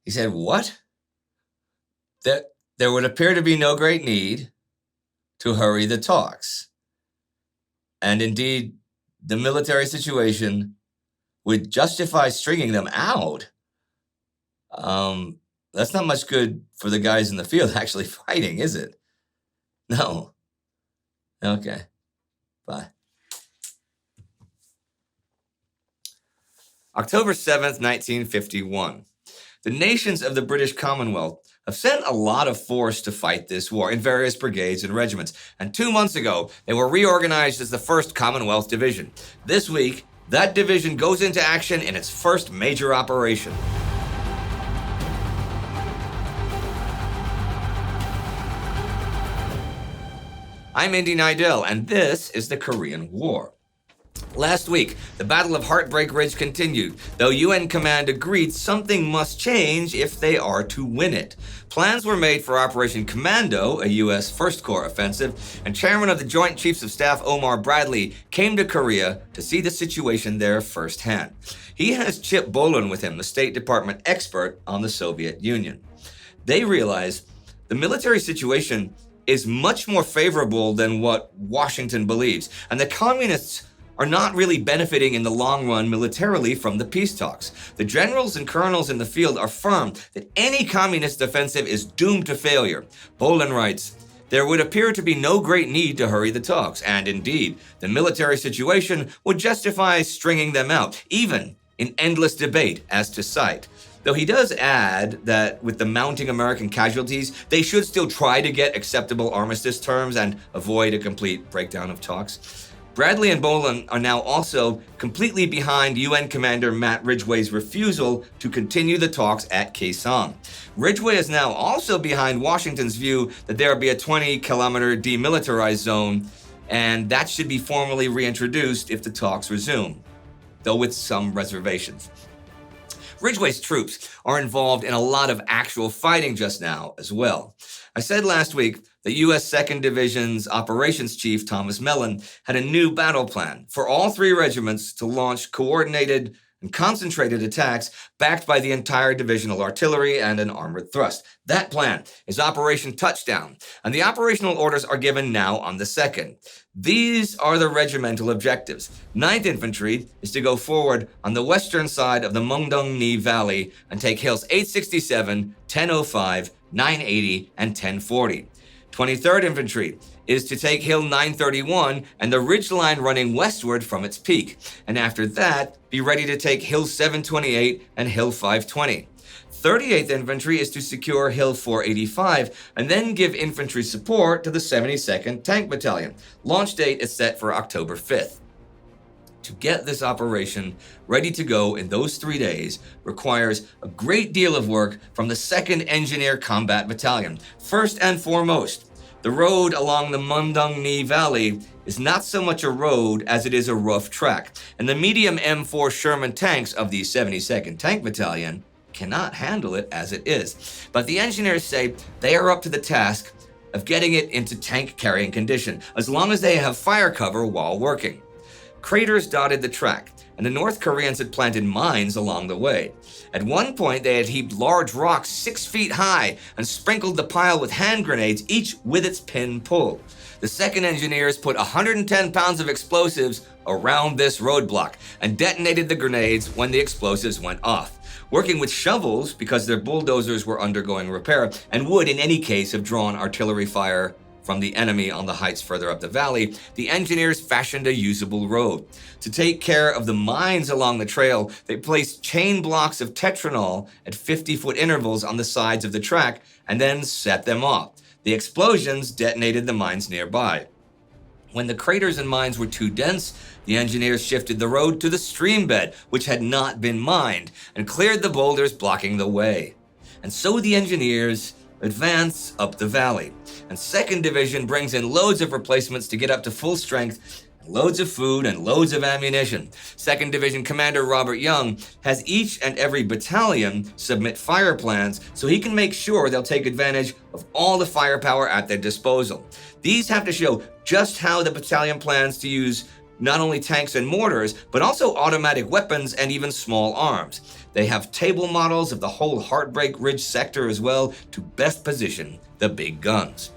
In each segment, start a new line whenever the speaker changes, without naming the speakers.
He said, what? That there would appear to be no great need to hurry the talks. And indeed, the military situation would justify stringing them out. That's not much good for the guys in the field actually fighting, is it? No. Okay. Bye. October 7th, 1951. The nations of the British Commonwealth have sent a lot of force to fight this war in various brigades and regiments, and 2 months ago, they were reorganized as the 1st Commonwealth Division. This week, that division goes into action in its first major operation. I'm Indy Neidell, and this is the Korean War. Last week, the Battle of Heartbreak Ridge continued, though UN Command agreed something must change if they are to win it. Plans were made for Operation Commando, a U.S. First Corps offensive, and Chairman of the Joint Chiefs of Staff Omar Bradley came to Korea to see the situation there firsthand. He has Chip Bohlen with him, the State Department expert on the Soviet Union. They realize the military situation is much more favorable than what Washington believes, and the communists are not really benefiting in the long run militarily from the peace talks. The generals and colonels in the field are firm that any communist offensive is doomed to failure. Bohlen writes, there would appear to be no great need to hurry the talks, and indeed, the military situation would justify stringing them out, even in endless debate as to site. Though he does add that with the mounting American casualties, they should still try to get acceptable armistice terms and avoid a complete breakdown of talks. Bradley and Bohlen are now also completely behind UN Commander Matt Ridgway's refusal to continue the talks at Kaesong. Ridgway is now also behind Washington's view that there will be a 20-kilometer demilitarized zone, and that should be formally reintroduced if the talks resume, though with some reservations. Ridgway's troops are involved in a lot of actual fighting just now as well. I said last week that U.S. 2nd Division's Operations Chief Thomas Mellon had a new battle plan for all 3 regiments to launch coordinated and concentrated attacks backed by the entire divisional artillery and an armored thrust. That plan is Operation Touchdown, and the operational orders are given now on the 2nd. These are the regimental objectives. 9th Infantry is to go forward on the western side of the Mungdong-ni Valley and take hills 867, 1005, 980, and 1040. 23rd Infantry is to take Hill 931 and the ridgeline running westward from its peak, and after that, be ready to take Hill 728 and Hill 520. 38th Infantry is to secure Hill 485 and then give infantry support to the 72nd Tank Battalion. Launch date is set for October 5th. To get this operation ready to go in those 3 days requires a great deal of work from the 2nd Engineer Combat Battalion. First and foremost, the road along the Mungdong-ni Valley is not so much a road as it is a rough track, and the medium M4 Sherman tanks of the 72nd Tank Battalion cannot handle it as it is. But the engineers say they are up to the task of getting it into tank carrying condition, as long as they have fire cover while working. Craters dotted the track, and the North Koreans had planted mines along the way. At one point, they had heaped large rocks 6 feet high and sprinkled the pile with hand grenades, each with its pin pull. The 2nd Engineers put 110 pounds of explosives around this roadblock and detonated the grenades when the explosives went off. Working with shovels, because their bulldozers were undergoing repair and would in any case have drawn artillery fire from the enemy on the heights further up the valley, the engineers fashioned a usable road. To take care of the mines along the trail, they placed chain blocks of tetranol at 50-foot intervals on the sides of the track and then set them off. The explosions detonated the mines nearby. When the craters and mines were too dense, the engineers shifted the road to the stream bed, which had not been mined, and cleared the boulders blocking the way. And so the engineers advance up the valley, and 2nd Division brings in loads of replacements to get up to full strength, loads of food and loads of ammunition. 2nd Division Commander Robert Young has each and every battalion submit fire plans so he can make sure they'll take advantage of all the firepower at their disposal. These have to show just how the battalion plans to use not only tanks and mortars, but also automatic weapons and even small arms. They have table models of the whole Heartbreak Ridge sector as well to best position the big guns.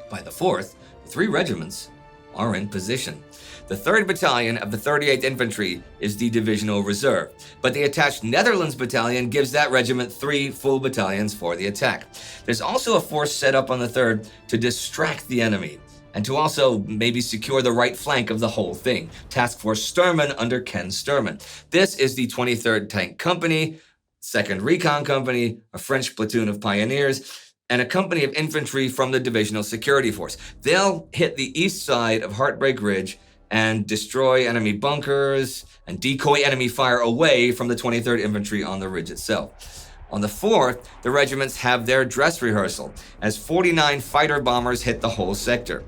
By the 4th, the 3 regiments are in position. The 3rd Battalion of the 38th Infantry is the Divisional Reserve, but the attached Netherlands Battalion gives that regiment 3 full battalions for the attack. There's also a force set up on the 3rd to distract the enemy, and to also maybe secure the right flank of the whole thing. Task Force Sturman under Ken Sturman. This is the 23rd Tank Company, 2nd Recon Company, a French platoon of pioneers, and a company of infantry from the Divisional Security Force. They'll hit the east side of Heartbreak Ridge and destroy enemy bunkers and decoy enemy fire away from the 23rd Infantry on the ridge itself. On the 4th, the regiments have their dress rehearsal as 49 fighter bombers hit the whole sector.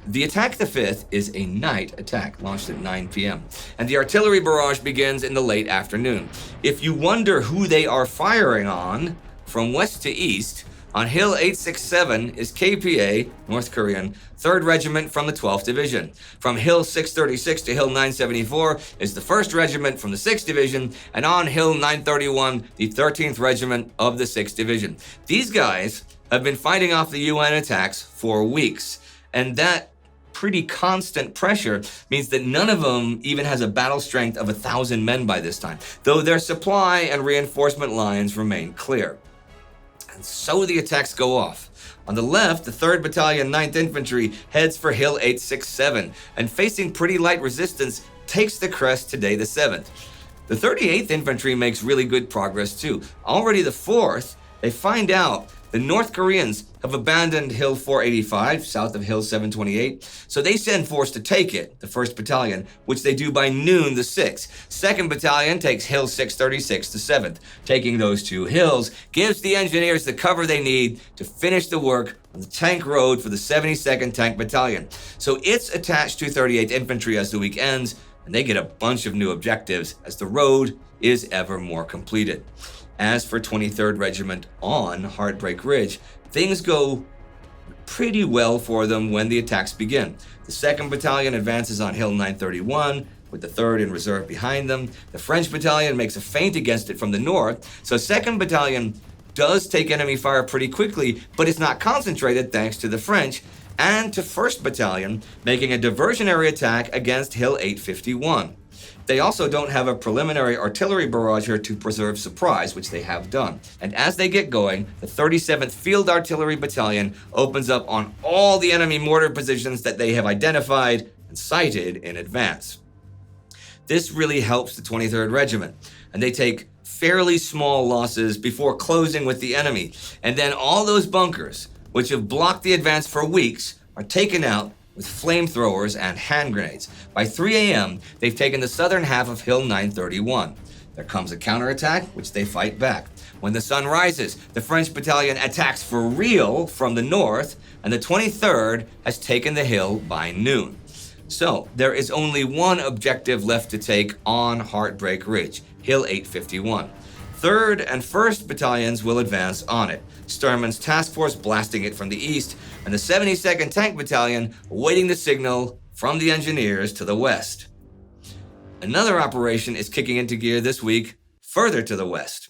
The attack the 5th is a night attack, launched at 9 p.m., and the artillery barrage begins in the late afternoon. If you wonder who they are firing on, from west to east, on Hill 867 is KPA, North Korean, 3rd Regiment from the 12th Division. From Hill 636 to Hill 974 is the 1st Regiment from the 6th Division, and on Hill 931, the 13th Regiment of the 6th Division. These guys have been fighting off the UN attacks for weeks, and that pretty constant pressure means that none of them even has a battle strength of 1,000 men by this time, though their supply and reinforcement lines remain clear. And so the attacks go off. On the left, the 3rd Battalion, 9th Infantry heads for Hill 867, and facing pretty light resistance, takes the crest today the 7th. The 38th Infantry makes really good progress too. Already the 4th, they find out the North Koreans have abandoned Hill 485, south of Hill 728, so they send force to take it, the 1st Battalion, which they do by noon the 6th. 2nd Battalion takes Hill 636 the 7th. Taking those 2 hills gives the engineers the cover they need to finish the work on the tank road for the 72nd Tank Battalion. So it's attached to 38th Infantry as the week ends, and they get a bunch of new objectives as the road is ever more completed. As for 23rd Regiment on Heartbreak Ridge, things go pretty well for them when the attacks begin. The 2nd Battalion advances on Hill 931, with the 3rd in reserve behind them. The French Battalion makes a feint against it from the north, so 2nd Battalion does take enemy fire pretty quickly, but it's not concentrated thanks to the French, and to 1st Battalion making a diversionary attack against Hill 851. They also don't have a preliminary artillery barrage here to preserve surprise, which they have done. And as they get going, the 37th Field Artillery Battalion opens up on all the enemy mortar positions that they have identified and sighted in advance. This really helps the 23rd Regiment, and they take fairly small losses before closing with the enemy. And then all those bunkers, which have blocked the advance for weeks, are taken out with flamethrowers and hand grenades. By 3 a.m., they've taken the southern half of Hill 931. There comes a counterattack, which they fight back. When the sun rises, the French battalion attacks for real from the north, and the 23rd has taken the hill by noon. So there is only one objective left to take on Heartbreak Ridge, Hill 851. 3rd and 1st battalions will advance on it, Sturman's task force blasting it from the east, and the 72nd Tank Battalion awaiting the signal from the engineers to the west. Another operation is kicking into gear this week, further to the west.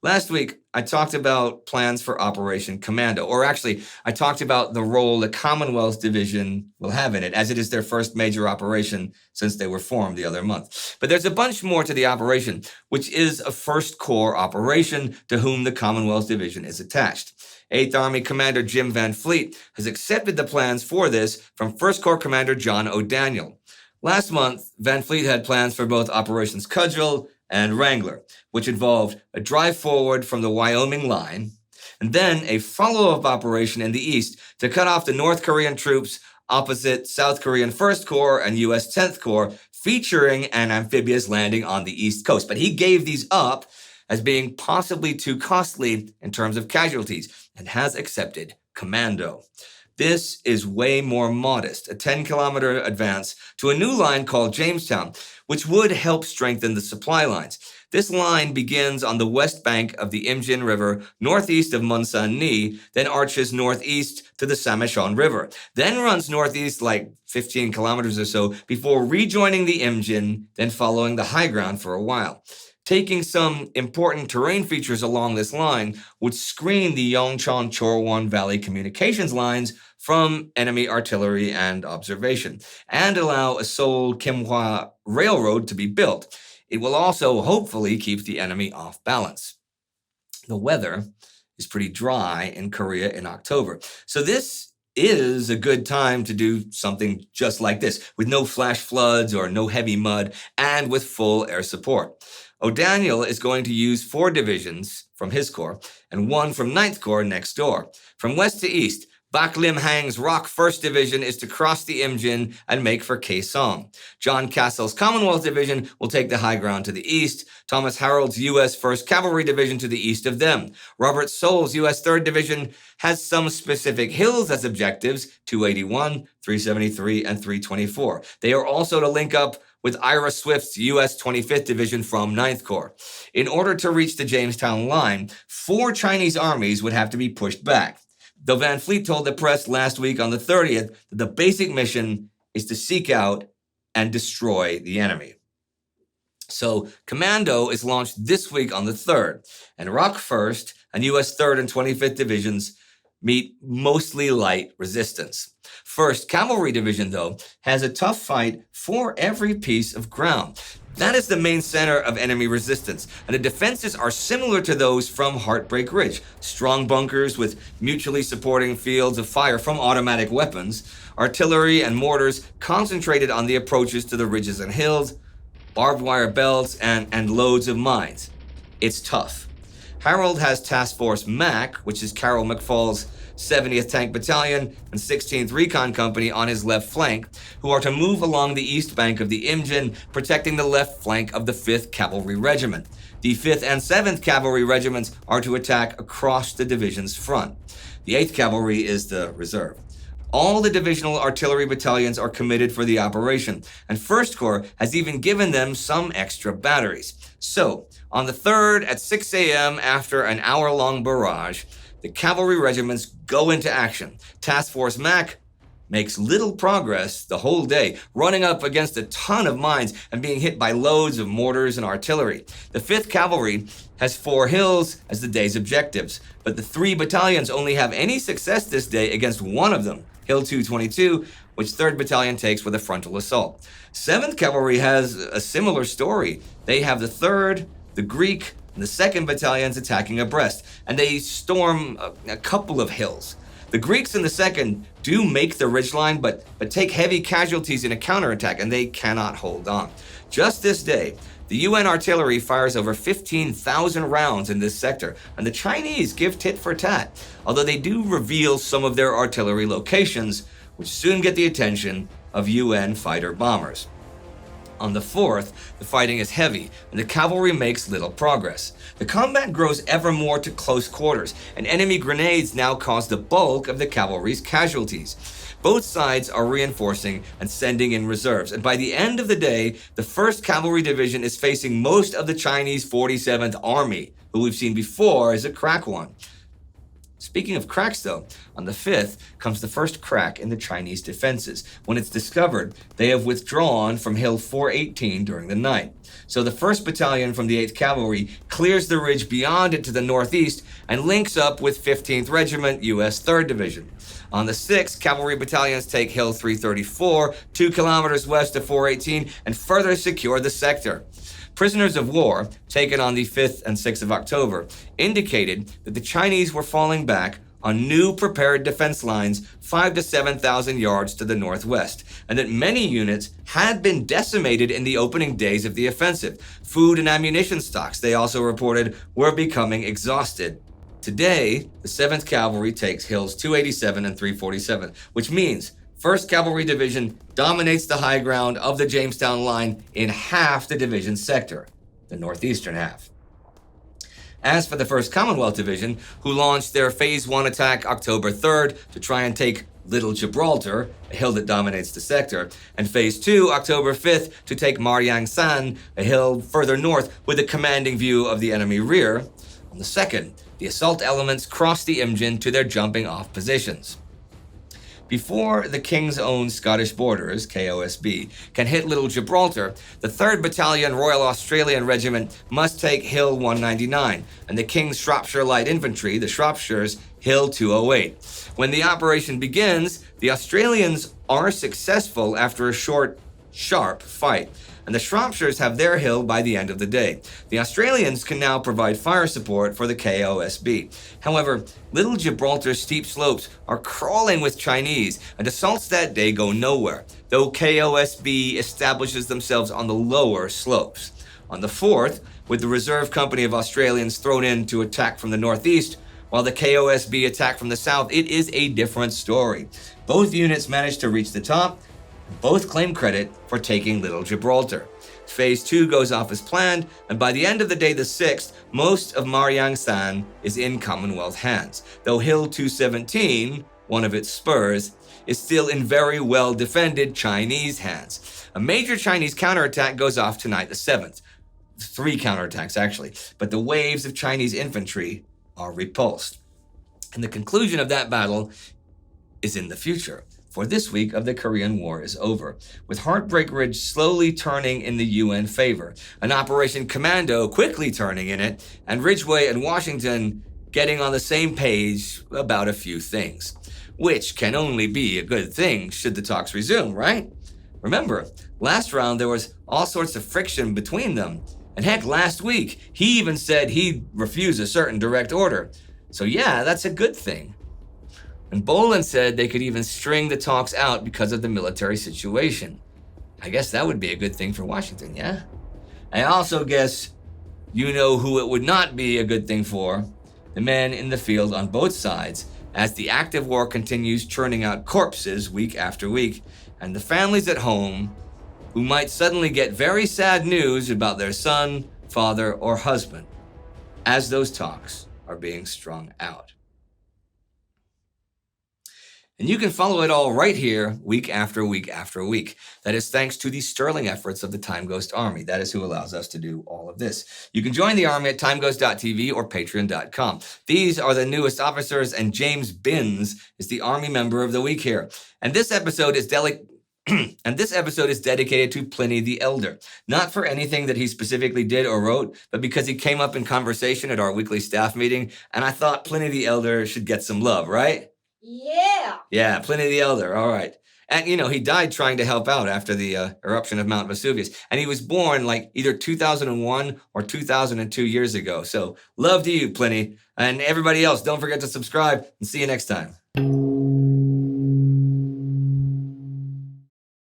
Last week, I talked about plans for Operation Commando, or actually, I talked about the role the Commonwealth Division will have in it, as it is their first major operation since they were formed the other month. But there's a bunch more to the operation, which is a First Corps operation to whom the Commonwealth Division is attached. 8th Army Commander Jim Van Fleet has accepted the plans for this from First Corps Commander John O'Daniel. Last month, Van Fleet had plans for both Operations Cudgel and Wrangler, which involved a drive forward from the Wyoming line, and then a follow-up operation in the east to cut off the North Korean troops opposite South Korean 1st Corps and U.S. 10th Corps, featuring an amphibious landing on the east coast. But he gave these up as being possibly too costly in terms of casualties, and has accepted Commando. This is way more modest, a 10-kilometer advance to a new line called Jamestown, which would help strengthen the supply lines. This line begins on the west bank of the Imjin River, northeast of Munsan-ni, then arches northeast to the Samashon River, then runs northeast like 15 kilometers or so before rejoining the Imjin, then following the high ground for a while. Taking some important terrain features along this line would screen the Yongchan-Chorwan Valley communications lines from enemy artillery and observation, and allow a Seoul-Kimhwa railroad to be built. It will also hopefully keep the enemy off balance. The weather is pretty dry in Korea in October, so this is a good time to do something just like this, with no flash floods or no heavy mud, and with full air support. O'Daniel is going to use 4 divisions from his corps and 1 from 9th Corps next door. From west to east, Bak Lim Hang's ROK 1st Division is to cross the Imjin and make for Kaesong. John Castle's Commonwealth Division will take the high ground to the east, Thomas Harold's U.S. 1st Cavalry Division to the east of them. Robert Soul's U.S. 3rd Division has some specific hills as objectives, 281, 373, and 324. They are also to link up with Ira Swift's U.S. 25th Division from 9th Corps. In order to reach the Jamestown line, 4 Chinese armies would have to be pushed back. Though Van Fleet told the press last week on the 30th that the basic mission is to seek out and destroy the enemy. So Commando is launched this week on the 3rd, and ROK 1st and U.S. 3rd and 25th Divisions meet mostly light resistance. 1st Cavalry Division, though, has a tough fight for every piece of ground. That is the main center of enemy resistance, and the defenses are similar to those from Heartbreak Ridge. Strong bunkers with mutually supporting fields of fire from automatic weapons, artillery and mortars concentrated on the approaches to the ridges and hills, barbed wire belts, and loads of mines. It's tough. Harold has Task Force MAC, which is Carroll McFall's 70th Tank Battalion and 16th Recon Company on his left flank, who are to move along the east bank of the Imjin, protecting the left flank of the 5th Cavalry Regiment. The 5th and 7th Cavalry Regiments are to attack across the division's front. The 8th Cavalry is the reserve. All the divisional artillery battalions are committed for the operation, and 1st Corps has even given them some extra batteries. So, on the 3rd at 6 a.m. after an hour-long barrage, the cavalry regiments go into action. Task Force MAC makes little progress the whole day, running up against a ton of mines and being hit by loads of mortars and artillery. The 5th Cavalry has 4 hills as the day's objectives, but the 3 battalions only have any success this day against one of them, Hill 222, which 3rd Battalion takes with a frontal assault. 7th Cavalry has a similar story. They have the 3rd, the Greek, and the 2nd Battalions attacking abreast, and they storm a couple of hills. The Greeks in the 2nd do make the ridgeline, but take heavy casualties in a counterattack, and they cannot hold on. Just this day, the UN artillery fires over 15,000 rounds in this sector, and the Chinese give tit for tat, although they do reveal some of their artillery locations, which soon get the attention of UN fighter bombers. On the 4th, the fighting is heavy, and the cavalry makes little progress. The combat grows ever more to close quarters, and enemy grenades now cause the bulk of the cavalry's casualties. Both sides are reinforcing and sending in reserves, and by the end of the day, the 1st Cavalry Division is facing most of the Chinese 47th Army, who we've seen before is a crack one. Speaking of cracks, though, on the 5th comes the first crack in the Chinese defenses. When it's discovered, they have withdrawn from Hill 418 during the night. So the 1st Battalion from the 8th Cavalry clears the ridge beyond it to the northeast and links up with 15th Regiment, U.S. 3rd Division. On the 6th, cavalry battalions take Hill 334, 2 kilometers west of 418, and further secure the sector. Prisoners of war, taken on the 5th and 6th of October, indicated that the Chinese were falling back on new prepared defense lines 5,000 to 7,000 yards to the northwest, and that many units had been decimated in the opening days of the offensive. Food and ammunition stocks, they also reported, were becoming exhausted. Today, the 7th Cavalry takes Hills 287 and 347, which means 1st Cavalry Division dominates the high ground of the Jamestown line in half the division's sector, the northeastern half. As for the 1st Commonwealth Division, who launched their Phase 1 attack October 3rd to try and take Little Gibraltar, a hill that dominates the sector, and Phase 2 October 5th to take Maryangsan, a hill further north with a commanding view of the enemy rear, on the 2nd, the assault elements crossed the Imjin to their jumping-off positions. Before the King's Own Scottish Borders, KOSB, can hit Little Gibraltar, the 3rd Battalion Royal Australian Regiment must take Hill 199, and the King's Shropshire Light Infantry, the Shropshires, Hill 208. When the operation begins, the Australians are successful after a short, sharp fight, and the Shropshires have their hill by the end of the day. The Australians can now provide fire support for the KOSB. However, Little Gibraltar's steep slopes are crawling with Chinese, and assaults that day go nowhere, though KOSB establishes themselves on the lower slopes. On the 4th, with the reserve company of Australians thrown in to attack from the northeast, while the KOSB attack from the south, it is a different story. Both units managed to reach the top. Both claim credit for taking Little Gibraltar. Phase 2 goes off as planned, and by the end of the day, the 6th, most of Mariangsan is in Commonwealth hands, though Hill 217, one of its spurs, is still in very well-defended Chinese hands. A major Chinese counterattack goes off tonight, the 7th. 3 counterattacks, actually, but the waves of Chinese infantry are repulsed. And the conclusion of that battle is in the future. For this week of the Korean War is over, with Heartbreak Ridge slowly turning in the UN favor, an Operation Commando quickly turning in it, and Ridgway and Washington getting on the same page about a few things. Which can only be a good thing should the talks resume, right? Remember, last round there was all sorts of friction between them, and heck, last week he even said he'd refuse a certain direct order. So yeah, that's a good thing. And Bohlen said they could even string the talks out because of the military situation. I guess that would be a good thing for Washington, yeah? I also guess you know who it would not be a good thing for. The men in the field on both sides, as the active war continues churning out corpses week after week, and the families at home who might suddenly get very sad news about their son, father, or husband as those talks are being strung out. And you can follow it all right here, week after week after week. That is thanks to the sterling efforts of the Time Ghost Army. That is who allows us to do all of this. You can join the Army at timeghost.tv or patreon.com. These are the newest officers, and James Binns is the Army Member of the Week here. And this episode is dedicated to Pliny the Elder. Not for anything that he specifically did or wrote, but because he came up in conversation at our weekly staff meeting, and I thought Pliny the Elder should get some love, right? Yeah, Pliny the Elder, all right. And, he died trying to help out after the eruption of Mount Vesuvius. And he was born like either 2001 or 2002 years ago. So love to you, Pliny. And everybody else, don't forget to subscribe, and see you next time.